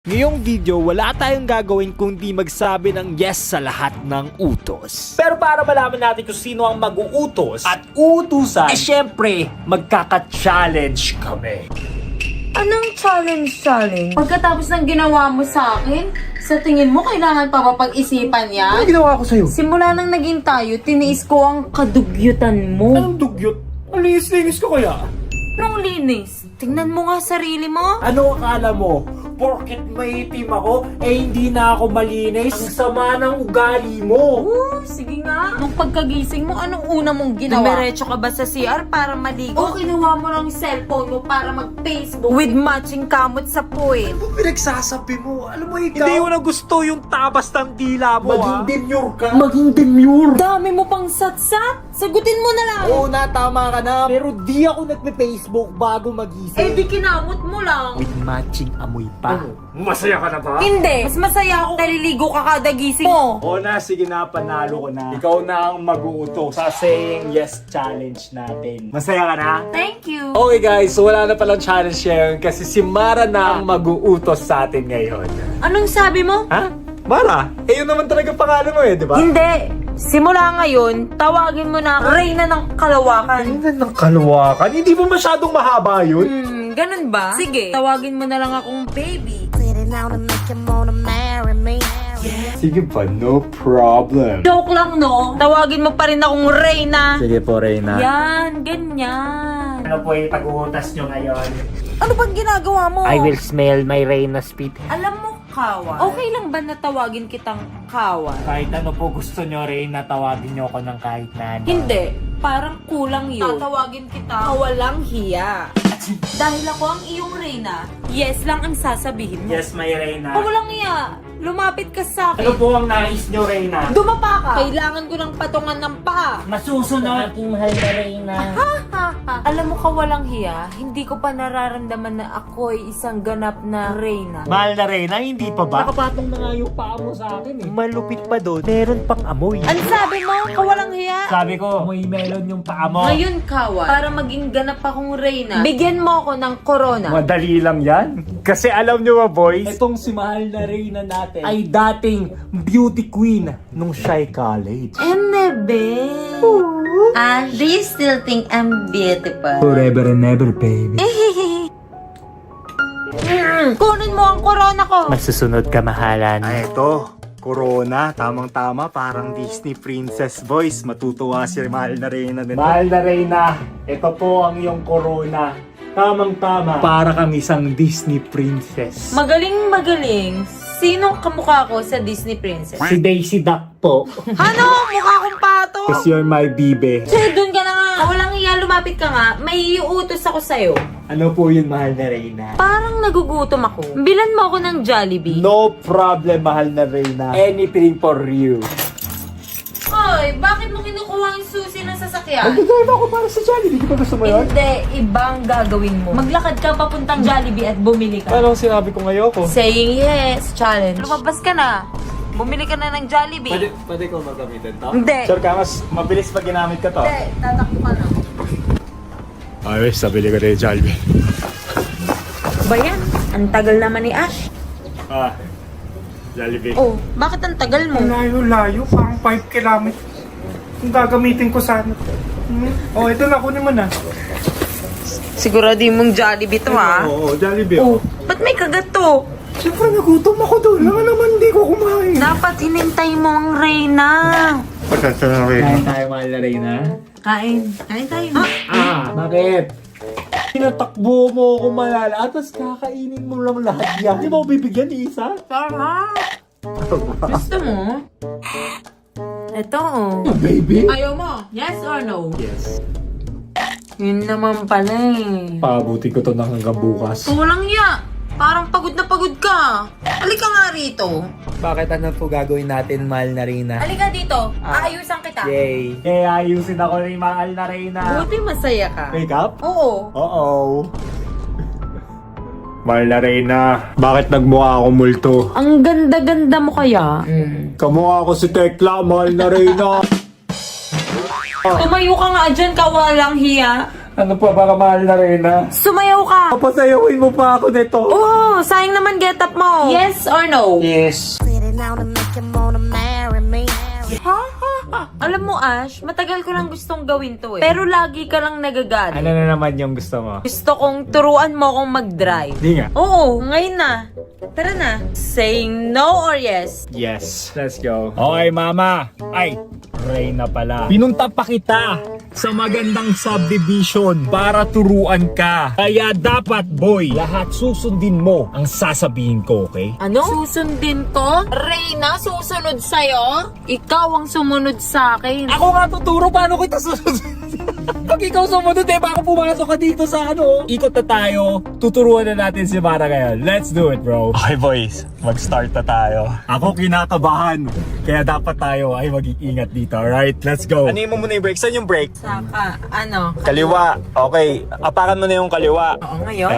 Ngayong video, wala tayong gagawin kundi magsabi ng yes sa lahat ng utos. Pero para malaman natin kung sino ang mag-uutos at uutusan, syempre, magkaka-challenge kami. Anong challenge? Pagkatapos ng ginawa mo sa akin, sa tingin mo kailangan pa ba pag-isipan yan? Ano ginawa ko sa'yo? Simula nang naging tayo, tiniis ko ang kadugyutan mo. Anong dugyot? Ang linis-linis ko kaya? Anong linis? Tingnan mo nga sarili mo. Ano akala mo? Porket maitim ako, hindi na ako malinis? Ang sama ng ugali mo! Sige nga. Nung pagkagising mo, anong una mong ginawa? Dumiretso ka ba sa CR para maligo? O kinuha mo ng cellphone mo para mag-Facebook with matching kamot sa puwet? Ano pinagsasabi mo? Alam mo ikaw? Hindi ko na gusto yung tabas ng dila mo, Maging demure ka. Maging demure. Dami mo pang satsat. Sagutin mo na lang. Oo na, tama ka na. Pero di ako nagpe-Facebook bago magising. Eh di kinamot mo lang. With matching amoy pa. Masaya ka na ba? Hindi. Mas masaya ako naliligo ka kada gising mo. Oo na, sige na, panalo ko na. Ikaw na ang mag-uutos sa saying yes challenge natin. Masaya ka na? Thank you. Okay guys, so wala na palang challenge ngayon kasi si Mara na ang mag-uutos sa atin ngayon. Anong sabi mo? Ha? Mara? Eh yun naman talaga pangalan mo di ba? Hindi. Simula ngayon, tawagin mo na ako Reyna ng Kalawakan. Ayun ng kalwakan. Hindi mo masyadong mahaba yun? Ganun ba? Sige, tawagin mo na lang akong baby. Sige pa, no problem. Joke lang, no? Tawagin mo pa rin akong Reyna. Sige po, Reyna. Yan, ganyan. Ano po yung pag-uutas nyo ngayon? Ano bang ginagawa mo? I will smell my Reyna's spit. Alam mo, Kawan. Okay lang ba na tawagin kitang Kawan? Kahit ano po gusto nyo, Reyna, tawagin nyo ako ng kahit na ano. Hindi. Parang kulang yun. Tatawagin kita kawalang hiya. Dahil ako ang iyong Reyna, yes lang ang sasabihin mo. Yes, my Reyna. Kawalang hiya. Lumapit ka sa akin. Ano po ang nais nyo, Reyna? Dumapa ka. Kailangan ko ng patungan ng paa. Masusunod. Aking mahal na Reyna. Alam mo kawalang hiya, hindi ko pa nararamdaman na ako'y isang ganap na Reyna. Mahal na Reyna, hindi pa ba? Nakapatong na nga yung paa mo sa akin eh. Malupit pa doon. Meron pang amoy. Ano sabi mo? Kawalang hiya? Sabi ko, amoy melon yung paa mo. Ngayon, Kawan, para maging ganap akong Reyna, bigyan mo ako ng corona. Madali lang yan. Kasi alam nyo ba, boys? Itong si mahal na Reyna natin ay dating beauty queen nung Shy College. Enebe. Do you still think I'm beautiful? Forever and ever, baby. Kunin mo ang corona ko. Masusunod ka, mahalan. Ay, ito. Corona, tamang-tama, parang Disney princess voice. Matutuwa si Mahal na Reyna din. Mahal na Reyna, ito po ang iyong corona. Tamang-tama, para kang isang Disney princess. Magaling. Sinong kamukha ko sa Disney Princess? Si Daisy Duck po. Ano? Mukha kong pato. Because you're my bibe. Sige, dun ka na nga. Walang iya, lumapit ka nga. May iuutos ako sa'yo. Ano po yun, Mahal na Reyna? Parang nagugutom ako. Bilan mo ako ng Jollibee. No problem, Mahal na Reyna. Anything for you. Hoy, bakit mo kinukuha yung susi ng sasakyan? Magdadrive ako para sa Jollibee. Di ba gusto mo yun? Hindi, ibang gagawin mo. Maglakad ka papuntang Jollibee at bumili ka. Anong sinabi ko ngayon ko? Saying yes, challenge. Lumabas ka na. Bumili ka na ng Jollibee. Pwede ko magamitin to? Hindi. Sure ka, mas mabilis pag ginamit ka to. Hindi, tatakbo ka na. Ayos, sabili ko rin yung Jollibee. Ba yan? Ang tagal naman ni Ash. Jollibee. Oh, bakit ang tagal mo? Layo-layo, parang 5 kilometers. Kung gagamitin ko sana. Oh, ito na, kunin mo na. Sigurado mong Jollibee to, ha? Oo, Jollibee. Oh, ba't may kagat to? Siyempre, nagutom ako doon. Nga naman, hindi ko kumain. Dapat hinintay mo ang Reyna. Pasensya na rin. Kain tayo, Mahal na Reyna. Kain. Kain tayo. Bakit? Pinatakbo mo ako malala, tapos kakainin mo lang lahat yan. Hindi mo ako bibigyan ni isa? Gusto mo? Ito, oh. Baby? Ayaw mo? Yes or no? Yes. Yun naman pala eh. Pabuti ko to ng hanggang bukas. Walang ya. Parang pagod na pagod ka. Halika nga rito. Bakit ano po gagawin natin, Mahal na Reyna? Halika dito. Aayusan kita. Yay! Eh, ayusin ako ni Mahal na Reyna. Buti masaya ka. Wake up? Oo. Uh-oh. Mahal na Reyna, bakit nagmukha ako multo? Ang ganda-ganda mo kaya. Kamukha ako si Tekla, Mahal na Reyna. Tumayo ka nga dyan, kawalang hiya. Ano pa ba, mahal na Reyna? Sumayaw ka! Papasayawin mo pa ako nito. Oo, sayang naman get up mo. Yes or no? Yes. Alam mo, Ash, matagal ko lang gustong gawin to eh. Pero lagi ka lang nagagalit. Ano na naman yung gusto mo? Gusto kong turuan mo akong mag-drive. Di nga. Oo, ngayon na. Tara na. Saying no or yes? Yes. Let's go. Okay, mama. Ay, Reyna pala. Pinunta pa kita sa magandang subdivision para turuan ka. Kaya dapat, boy, lahat susundin mo ang sasabihin ko, okay? Ano? Susundin ko? Reyna, susunod sa'yo? Ikaw ang sumunod sa akin. Ako nga tuturo paano kita susunod. Pag ikaw sumunod, baka pumasok ka dito sa ano. Ikot na tayo. Tuturuan na natin si Mara ngayon. Let's do it, bro. Okay, boys. Mag-start na tayo. Ako kinakabahan. Kaya dapat tayo ay mag-iingat dito. Alright, let's go. Ano mo muna yung brake? Saan yung brake? Saka, ano? Kaliwa. Okay. Apakan mo na yung kaliwa. Oo, ngayon?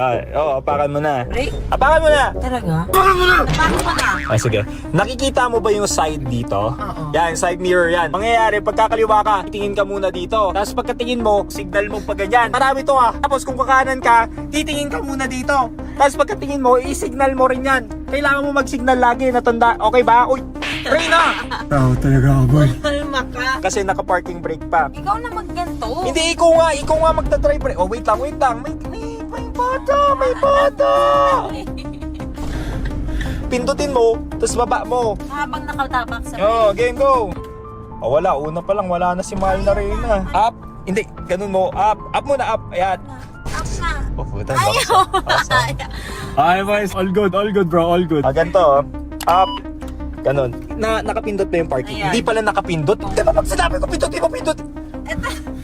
Apakan mo na. Break? Apakan mo na! Talaga? Apakan mo na! Apakan mo na! Ay, sige. Nakikita mo ba yung side dito? Oo. Yan, side mirror yan. Mangyayari, pagkakaliwa ka, tingin ka muna dito. Tapos pagkatingin mo, signal mo pa ganyan. Marami to ah. Tapos kung kakanan ka, titingin ka muna dito. Tapos pagkatingin mo, i-signal mo rin yan. Kailangan mo mag-signal lagi, natanda. Okay ba? Uy! Reyna! Tao talaga ako, boy. Kalma ka. Kasi naka-parking brake pa. Ikaw na magganto. Hindi, ikaw nga magta-drive brake. Oh, wait lang. May bata! Pindutin mo, tapos baba mo. Habang nakatapak sa Game, go! Oh, wala. Una pa lang, wala na si Mahal na Reyna. Up! Hindi, ganun mo. Up! Up muna, up! Ayan. Up na. Oh, puta. Ay, boys. All good, bro. All good. Ganito, up. Ganun. Nakapindot na yung parking. Ayan. Hindi pala nakapindot. Di ba pag sinabi ko, pindot, di ba pindot?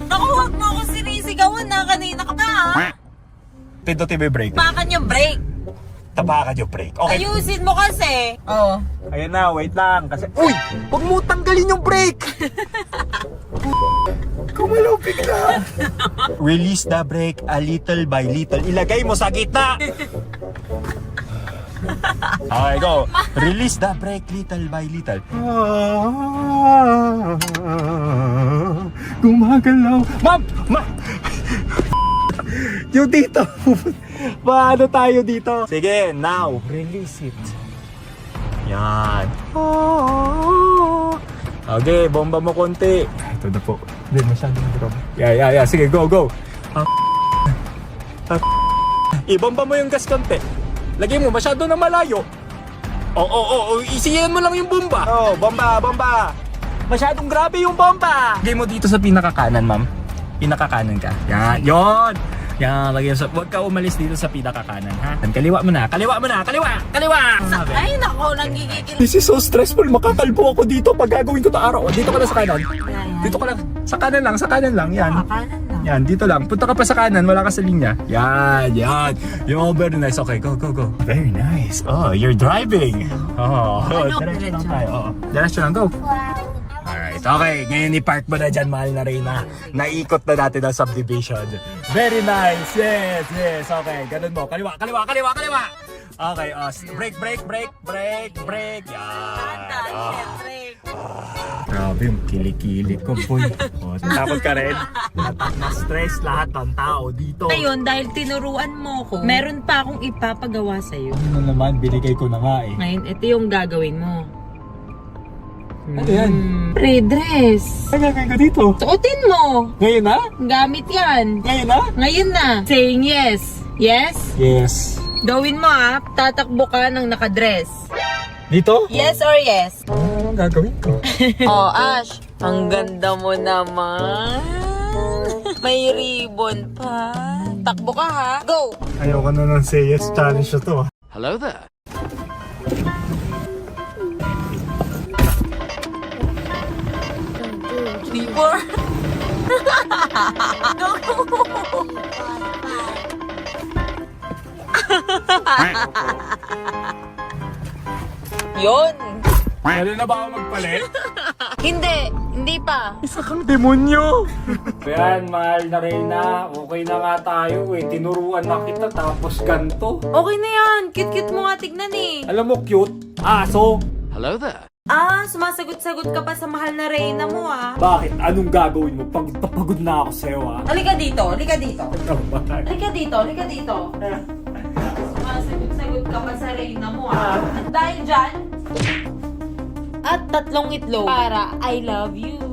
Naku, huwag mo ako sinisigawan na. Kanina ka pa ha. Pindot yung brake. Tapakan yung brake. Tapakan yung brake. Okay. Ayusin mo kasi. Oo. Ayan na, wait lang. Kasi, uy! Huwag mo tanggalin yung brake! Kumalaw bigla. Release the brake a little by little. Ilagay mo sa gitna. Okay, go. Release the brake little by little. Gumagalaw. Ma'am! Yung dito. Paano tayo dito? Sige, now. Release it. Yan. Okay, bomba mo konti. Ito na po. Hindi, masyadong drop. Yeah. Sige, go. Ibomba mo yung gas konti. Lagay mo, masyado na malayo. Oo. Isiyan mo lang yung bomba. Bomba. Masyadong grabe yung bomba. Lagay mo dito sa pinakakanan, ma'am. Pinakakanan ka. Yan, yun. Yan, lagay mo sa... Huwag ka umalis dito sa pinakakanan, ha? Kaliwa mo na. Ay, nako, nanggigigil. This is so stressful. Makakalbo ako dito pag gagawin ko to araw. Dito ka na sa kanan. Dito ka lang. Sa kanan lang. Yan. Kanan lang. Yan, dito lang. Punta ka pa sa kanan. Wala ka sa linya. Yan. Yo, very nice. Okay, go. Very nice. Oh, you're driving. Oh, diretso lang tayo. Oo. Diretso lang, go. Alright, okay. Ngayon i-park mo na dyan, Mahal na Reyna. Naikot na natin ang subdivision. Very nice. Yes. Okay, ganun mo. Kaliwa. Okay, break. Yan. Grabe yung kilikili ko, boy. Takot ka rin. Na-stress lahat ng tao dito. Ngayon, dahil tinuruan mo ko, meron pa akong ipapagawa sa'yo. Ano naman, binigay ko na nga eh. Ngayon, ito yung gagawin mo. Ano yan? Pre-dress. Ano gagawin ko dito? Suotin mo. Ngayon na? Gamit yan. Ngayon na? Saying yes. Yes? Yes. Gawin mo tatakbo ka ng nakadress. Dito? Yes or yes? Ano gagawin ko? Oh, Ash, ang ganda mo naman. May ribbon pa. Takbo ka ha. Go! Ayoko na ng say yes challenge na to. Hello there. Libor. Yon. Pwede na ba ako magpalit? Hindi pa. Isa kang demonyo! Yan, Mahal na Reyna. Okay na nga tayo eh. Tinuruan na kita tapos ganto. Okay na yan. Cute-cute mo nga tignan eh. Alam mo, cute. Aso. Hello there. Sumasagot-sagot ka pa sa mahal na reyna mo ah. Bakit? Anong gagawin mo? Pagod na pagod na ako sa'yo, ha? Halika dito, halika dito. Naman. Halika dito, halika dito. Sumasagot-sagot ka pa sa reyna mo ah. At dahil dyan, at 3 itlog para I love you.